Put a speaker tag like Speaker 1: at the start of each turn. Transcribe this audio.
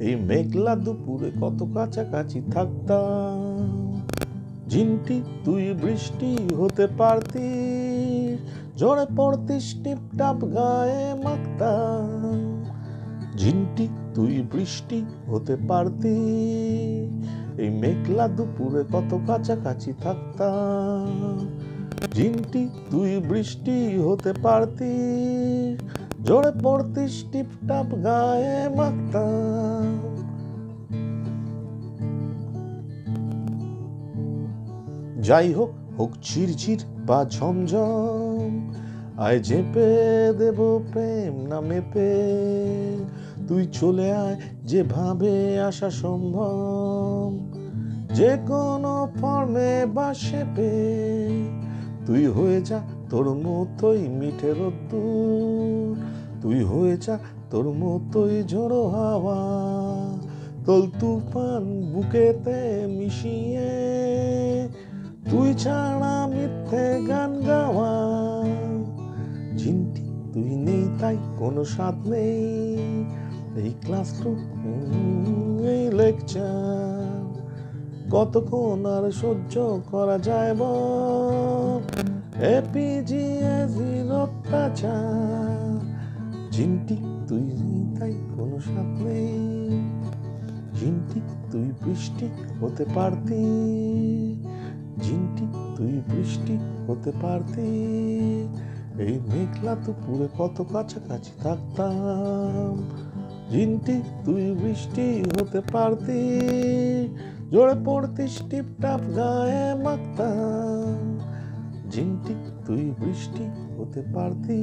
Speaker 1: এই মেঘলা দুপুরে কত কাছাকাছি থাকতাম। ঝিন্টি তুই বৃষ্টি হতে পারতিস, ঝরে পড়তিস টিপটাপ গায়ে মাখতাম। ঝিন্টি তুই বৃষ্টি হতে পারতিস, এই মেঘলা দুপুরে কত কাছাকাছি থাকতাম। ঝিন্টি তুই বৃষ্টি হতে পারতিস, ঝরে পড়তিস টিপটাপ গায়ে মাখতাম। যাই হোক, হোক ঝিরঝির বা ঝমঝম, আয় চেপে দেব প্রেম না মেপে। তুই চলে আয় যেভাবে আসা সম্ভব, যে কোনো ফর্মে বা শেপে। তুই হয়ে যা তোর মতোই মিঠে রোদ্দুর, তুই হয়ে যা তোর মতোই ঝোড়ো হাওয়া, তোল তুফান বুকেতে মিশিয়ে, তুই ছাড়া মিথ্যে গান গাওয়া। ঝিন্টি তুই নেই তাই কোনো স্বাদ নেই, এই ক্লাসরুম এই লেকচার কতক্ষণ আর সহ্য করা যায় বল, এপিজিএসির অত্যাচার। ঝিন্টি তুই নেই তাই কোনো স্বাদ নেই, ঝিন্টি তুই বৃষ্টি হতে পারতি, ঝিন্টি তুই বৃষ্টি হতে পারতি, এই মেঘলা দুপুরে কত কাছাকাছি থাকতাম। ঝিন্টি তুই বৃষ্টি হতে পারতি, ঝরে পড়তিস টিপটাপ গায়ে মাখতাম। ঝিন্টি তুই বৃষ্টি হতে পারতি।